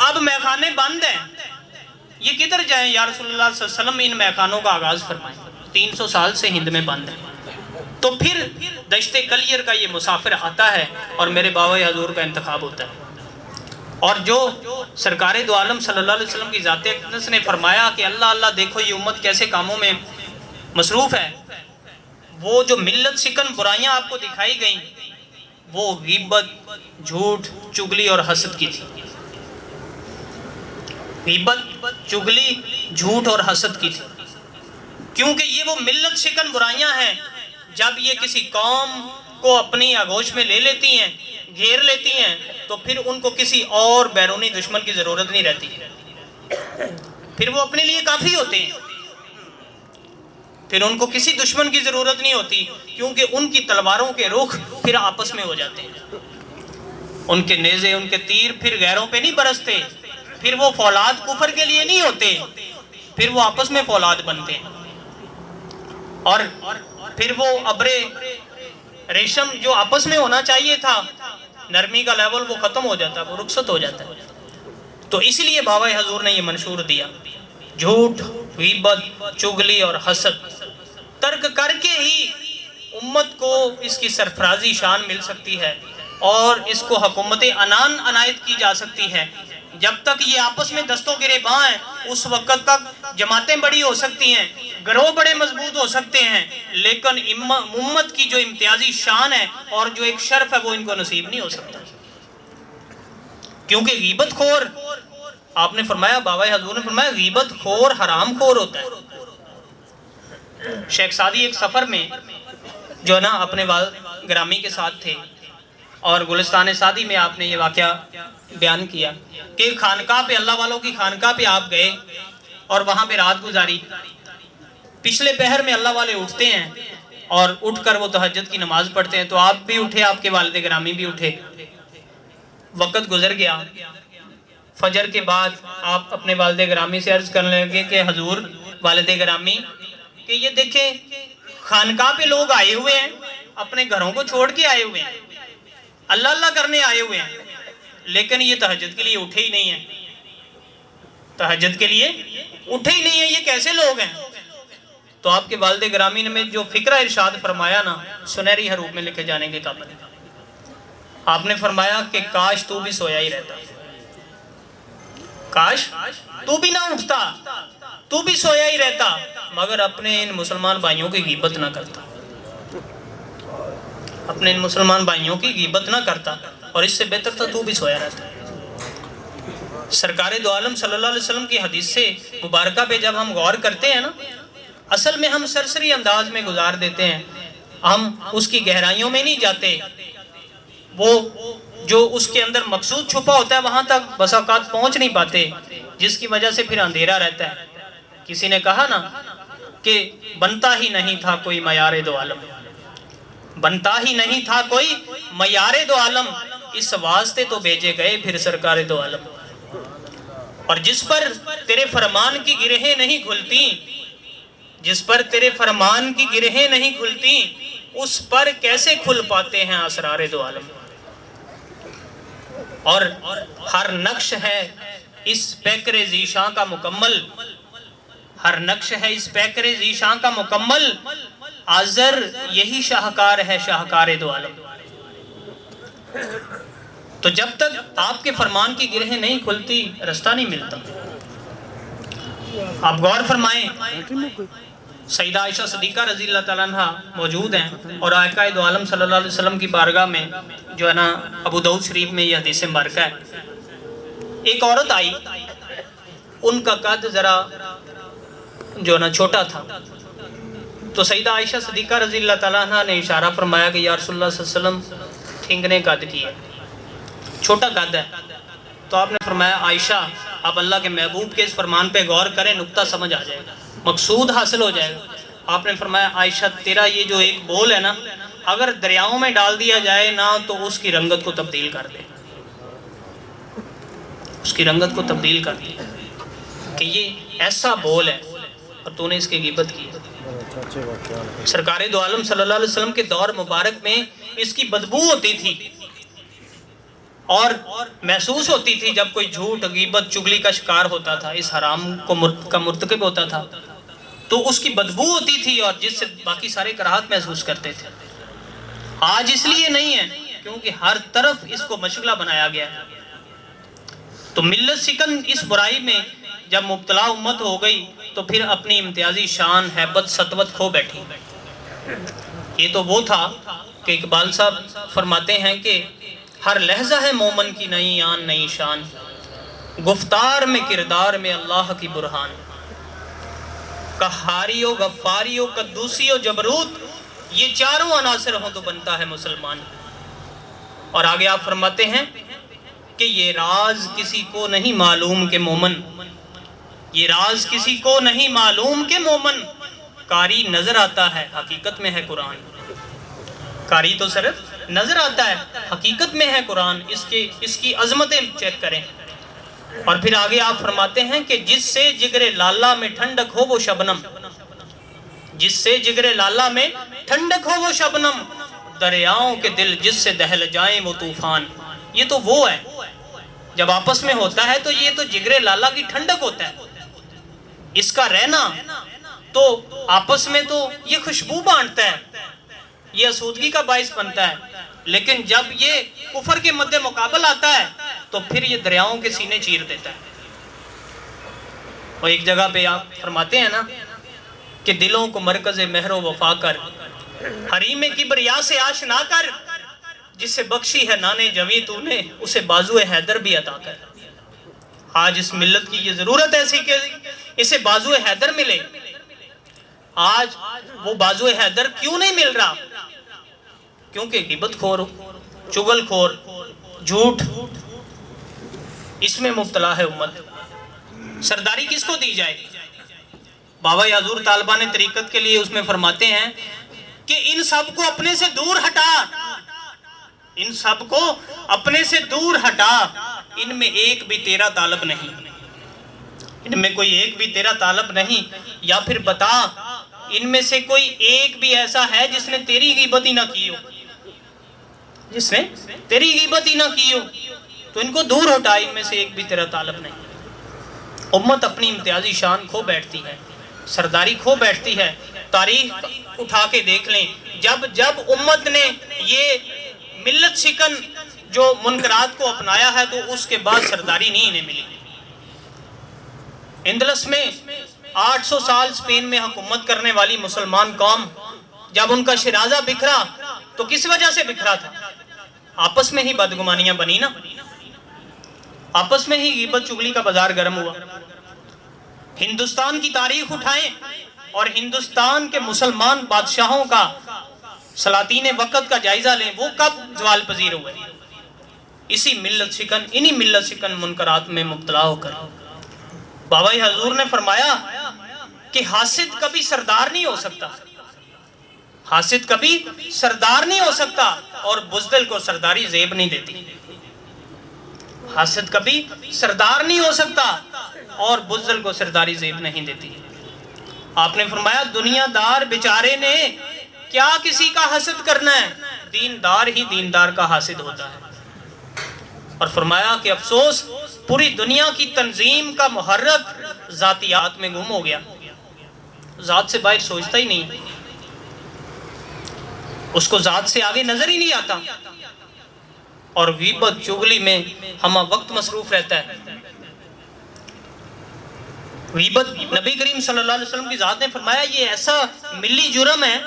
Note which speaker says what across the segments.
Speaker 1: اب میخانے بند ہیں، یہ کدھر جائیں یا رسول اللہ صلی اللہ علیہ وسلم؟ ان میخانوں کا آغاز فرمائیں، 300 سال سے ہند میں بند ہے۔ تو پھر دشت کلیر کا یہ مسافر آتا ہے اور میرے بابا حضور کا انتخاب ہوتا ہے، اور جو سرکار دو عالم صلی اللہ علیہ وسلم کی ذات اقدس نے فرمایا کہ اللہ اللہ دیکھو یہ امت کیسے کاموں میں مصروف ہے، وہ جو ملت شکن برائیاں آپ کو دکھائی گئیں وہ غیبت، جھوٹ، چگلی اور حسد کی تھی۔ غیبت، چگلی، جھوٹ اور حسد کی تھی، کیونکہ یہ وہ ملت شکن برائیاں ہیں جب یہ کسی قوم کو اپنی آغوش میں لے لیتی ہیں، گھیر لیتی ہیں، تو پھر ان کو کسی اور بیرونی دشمن کی ضرورت نہیں رہتی، پھر وہ اپنے لیے کافی ہوتے ہیں، پھر ان کو کسی دشمن کی ضرورت نہیں ہوتی، کیونکہ ان کی تلواروں کے رخ پھر آپس میں ہو جاتے ہیں، ان کے نیزے، ان کے تیر پھر غیروں پہ نہیں برستے، پھر وہ فولاد کفر کے لیے نہیں ہوتے، پھر وہ آپس میں فولاد بنتے ہیں، اور پھر وہ ابر ریشم جو آپس میں ہونا چاہیے تھا، نرمی کا لیول وہ ختم ہو جاتا ہے، وہ رخصت ہو جاتا ہے۔ تو اس لیے بابا حضور نے یہ منشور دیا، جھوٹ، غیبت، چگلی اور حسد ترک کر کے ہی امت کو اس کی سرفرازی شان مل سکتی ہے اور اس کو حکومت عنان عنایت کی جا سکتی ہے۔ جب تک یہ آپس میں دستوں گریباں ہیں اس وقت تک جماعتیں بڑی ہو سکتی ہیں، گروہ بڑے مضبوط ہو سکتے ہیں، لیکن امت کی جو امتیازی شان ہے اور جو ایک شرف ہے وہ ان کو نصیب نہیں ہو سکتا، کیونکہ غیبت خور، آپ نے فرمایا، بابا حضور نے فرمایا غیبت خور حرام خور ہوتا ہے۔ شیخ سعدی ایک سفر میں جو ہے نا اپنے والد گرامی کے ساتھ تھے، اور گلستان سعدی میں آپ نے یہ واقعہ بیان کیا کہ خانقاہ پہ، اللہ والوں کی خانقاہ پہ آپ گئے اور وہاں پہ رات گزاری۔ پچھلے پہر میں اللہ والے اٹھتے ہیں اور اٹھ کر وہ تہجد کی نماز پڑھتے ہیں، تو آپ بھی اٹھے، آپ کے والد گرامی بھی اٹھے، وقت گزر گیا۔ فجر کے بعد آپ اپنے والد گرامی سے عرض کرنے لگے کہ حضور والد گرامی کہ یہ دیکھیں خانقاہ پہ لوگ آئے ہوئے ہیں، اپنے گھروں کو چھوڑ کے آئے ہوئے ہیں، اللہ اللہ کرنے آئے ہوئے ہیں، لیکن یہ تہجد کے لیے اٹھے ہی نہیں ہیں، تہجد کے لیے اٹھے ہی نہیں ہیں، یہ کیسے لوگ ہیں؟ تو آپ کے والد گرامی نے جو فکرہ ارشاد فرمایا نا، سنہری حروف میں لکھے جانے کے قابل ہے۔ آپ نے فرمایا کہ کاش تو بھی سویا ہی رہتا، کاش تو بھی نہ اٹھتا، تو بھی سویا ہی رہتا، مگر اپنے ان مسلمان بھائیوں کی غیبت نہ کرتا، اپنے ان مسلمان بھائیوں کی غیبت نہ کرتا، اور اس سے بہتر تھا تو بھی سویا رہتا۔ سرکار دو عالم صلی اللہ علیہ وسلم کی حدیث سے مبارکہ پہ جب ہم غور کرتے ہیں نا، اصل میں ہم سرسری انداز میں گزار دیتے ہیں، ہم اس کی گہرائیوں میں نہیں جاتے، وہ جو اس کے اندر مقصود چھپا ہوتا ہے وہاں تک بس اوقات پہنچ نہیں پاتے، جس کی وجہ سے پھر اندھیرا رہتا ہے۔ کسی نے کہا نا کہ بنتا ہی نہیں تھا کوئی معیار دو عالم، بنتا ہی نہیں تھا کوئی معیار دو عالم، اس واسطے تو بھیجے گئے پھر سرکار دو عالم، اور جس پر تیرے فرمان کی گرہیں نہیں کھلتی، جس پر تیرے فرمان کی گرہیں نہیں کھلتی، اس پر کیسے کھل پاتے ہیں اسرار دو عالم؟ اور ہر نقش ہے اس پیکر ذیشاں کا مکمل، ہر نقش ہے اس پیکر ذیشاں کا مکمل، آذر یہی شاہکار ہے شاہکار دو عالم۔ تو جب تک آپ کے فرمان کی گرہیں نہیں کھلتی رستہ نہیں ملتا۔ آپ غور فرمائیں، سیدہ عائشہ صدیقہ رضی اللہ تعالیٰ عنہ موجود ہیں، اور آقا دو عالم صلی اللہ علیہ وسلم کی بارگاہ میں جو ہے نا ابو داؤد شریف میں یہ حدیث مبارکہ ہے، ایک عورت آئی، ان کا قد ذرا جو ہے نا چھوٹا تھا، تو سیدہ عائشہ صدیقہ رضی اللہ تعالیٰ عنہ نے اشارہ فرمایا کہ یا رسول اللہ صلی اللہ علیہ وسلم ٹھنگنے قد کی ہے، چھوٹا قد ہے۔ تو آپ نے فرمایا عائشہ آپ اللہ کے محبوب کے اس فرمان پہ غور کریں، نقطہ سمجھ آ جائے گا، مقصود حاصل ہو جائے گا۔ آپ نے فرمایا عائشہ تیرا یہ جو ایک بول ہے نا، اگر دریاؤں میں ڈال دیا جائے نا تو اس کی رنگت کو تبدیل کر دے، اس کی رنگت کو تبدیل کر دے، کہ یہ ایسا بول ہے اور تو نے اس کی غیبت کی۔ سرکار دو عالم صلی اللہ علیہ وسلم کے دور مبارک میں اس کی بدبو ہوتی تھی، اور محسوس ہوتی تھی جب کوئی جھوٹ غیبت چغلی کا شکار ہوتا تھا، اس حرام کا مرتکب ہوتا تھا تو اس کی بدبو ہوتی تھی اور جس سے باقی سارے کراہت محسوس کرتے تھے۔ آج اس لیے نہیں ہے کیونکہ ہر طرف اس کو مشغلہ بنایا گیا ہے۔ تو ملت شکن اس برائی میں جب مبتلا امت ہو گئی تو پھر اپنی امتیازی شان، ہیبت، سطوت کھو بیٹھی۔ یہ تو وہ تھا کہ اقبال صاحب فرماتے ہیں کہ ہر لحظہ ہے مومن کی نئی آن نئی شان، گفتار میں کردار میں اللہ کی برہان، قہاری و غفاری و قدوسی و جبروت، یہ چاروں عناصر ہوں تو بنتا ہے مسلمان۔ اور آگے آپ فرماتے ہیں کہ یہ راز کسی کو نہیں معلوم کہ مومن، یہ راز کسی کو نہیں معلوم کہ مومن، قاری نظر آتا ہے حقیقت میں ہے قرآن۔ قاری تو صرف نظر آتا ہے، حقیقت میں ہے قرآن۔ اس کی عظمتیں چیک کریں۔ اور پھر آگے آپ فرماتے ہیں کہ جس سے جگر لالا میں ٹھنڈک ہو وہ شبنم، جس سے جگر لالا میں ٹھنڈک ہو وہ شبنم، دریاؤں کے دل جس سے دہل جائیں وہ طوفان۔ یہ تو وہ ہے جب آپس میں ہوتا ہے تو یہ تو جگر لالا کی ٹھنڈک ہوتا ہے، اس کا رہنا تو آپس میں تو یہ خوشبو بانٹتا ہے، یہ اسودگی کا باعث بنتا ہے۔ لیکن جب یہ کفر کے مد مقابل آتا ہے تو پھر یہ دریاؤں کے سینے چیر دیتا ہے۔ اور ایک جگہ پہ آپ فرماتے ہیں نا کہ دلوں کو مرکز مہر و وفا کر، حریم کبریا سے آشنا کر، جسے بخشی ہے نانے جویں تو نے اسے بازو حیدر بھی عطا کر۔ آج اس ملت کی یہ ضرورت ایسی کہ اسے بازو حیدر ملے۔ آج وہ بازو حیدر کیوں نہیں مل رہا؟ کیونکہ غیبت خور، چغل خور، جھوٹ، اس میں مبتلا ہے امت۔ سرداری کس کو دی جائے؟ بابا حضور طالبان طریقت کے لیے اس میں فرماتے ہیں کہ ان سب کو اپنے سے دور ہٹا، ان سب کو اپنے سے دور ہٹا، ان میں ایک بھی تیرا طالب نہیں، ان میں کوئی ایک بھی تیرا طالب نہیں، یا پھر بتا ان میں سے کوئی ایک بھی ایسا ہے جس نے تیری غیبت ہی نہ کی ہو، جس نے تیری غیبت ہی نہ کی ہو، تو ان کو دور ہٹا، ان میں سے ایک بھی تیرا طالب نہیں۔ امت اپنی امتیازی شان کھو بیٹھتی ہے، سرداری کھو بیٹھتی ہے۔ تاریخ اٹھا کے دیکھ لیں، جب امت نے یہ ملت شکن جو منکرات کو اپنایا ہے تو اس کے بعد سرداری نہیں انہیں ملی۔ اندلس میں 800 سال اسپین میں حکومت کرنے والی مسلمان قوم جب ان کا شرازہ بکھرا تو کس وجہ سے بکھرا تھا؟ آپس میں ہی بدگمانیاں بنی نا، آپس میں ہی غیبت چغلی کا بازار گرم ہوا۔ ہندوستان کی تاریخ اٹھائیں اور ہندوستان کے مسلمان بادشاہوں کا، سلاطین وقت کا جائزہ لیں، وہ کب زوال پذیر ہوئے؟ اسی ملت شکن، انہی ملت شکن منکرات میں مبتلا ہو کر۔ بابا حضور نے فرمایا کہ حاسد کبھی سردار نہیں ہو سکتا، حاسد کبھی سردار نہیں ہو سکتا، اور بزدل کو سرداری زیب نہیں دیتی۔ حاسد کبھی سردار نہیں ہو سکتا اور بزدل کو سرداری زیب نہیں دیتی۔ آپ نے فرمایا دنیا دار بیچارے نے کیا کسی کا حسد کرنا ہے، دیندار ہی دیندار کا حاسد ہوتا ہے۔ اور فرمایا کہ افسوس پوری دنیا کی تنظیم کا محرک ذاتیات میں گم ہو گیا، ذات سے باہر سوچتا ہی نہیں، اس کو ذات سے آگے نظر ہی نہیں آتا، اور غیبت چغلی میں ہمہ وقت مصروف رہتا ہے۔ غیبت، نبی کریم صلی اللہ علیہ وسلم کی ذات نے فرمایا یہ ایسا ملی جرم ہے،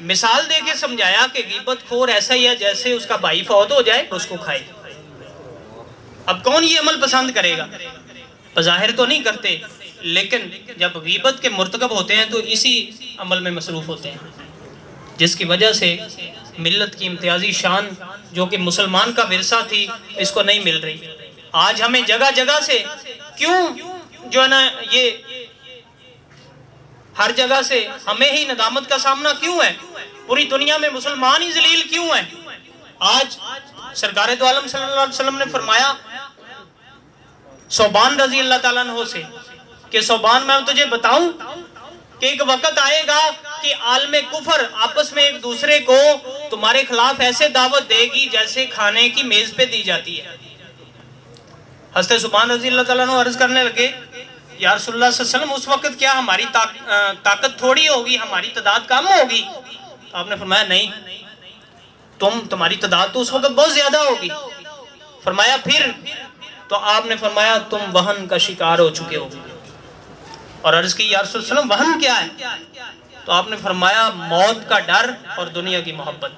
Speaker 1: مثال دے کے سمجھایا کہ غیبت خور ایسا ہی ہے جیسے اس کا بھائی فوت ہو جائے اس کو کھائے۔ اب کون یہ عمل پسند کرے گا؟ بظاہر تو نہیں کرتے، لیکن جب غیبت کے مرتکب ہوتے ہیں تو اسی عمل میں مصروف ہوتے ہیں، جس کی وجہ سے ملت کی امتیازی شان جو کہ مسلمان کا ورثہ تھی اس کو نہیں مل رہی۔ آج ہمیں جگہ جگہ سے کیوں جو ہے نا یہ ہر جگہ سے ہمیں ہی ندامت کا سامنا کیوں ہے؟ پوری دنیا میں مسلمان ہی ذلیل کیوں ہیں؟ آج سرکار دو عالم صلی اللہ علیہ وسلم نے فرمایا صوبان رضی اللہ تعالیٰ عنہ سے کہ صوبان میں تجھے بتاؤں کہ ایک وقت آئے گا کہ عالم کفر آپس میں ایک دوسرے کو تمہارے خلاف ایسے دعوت دے گی جیسے کھانے کی میز پہ دی جاتی ہے۔ حضرت سبحان رضی اللہ تعالیٰ عنہ عرض کرنے لگے یا رسول اللہ صلی اللہ علیہ وسلم اس وقت کیا ہماری طاقت تھوڑی ہوگی، ہماری تعداد کم ہوگی؟ آپ نے فرمایا نہیں، تمہاری تعداد تو اس وقت بہت زیادہ ہوگی۔ فرمایا پھر؟ تو آپ نے فرمایا تم وہن کا شکار ہو چکے ہو۔ اور عرض کی یا رسول اللہ صلی اللہ علیہ وسلم وہن کیا ہے؟ تو آپ نے فرمایا موت کا ڈر اور دنیا کی محبت۔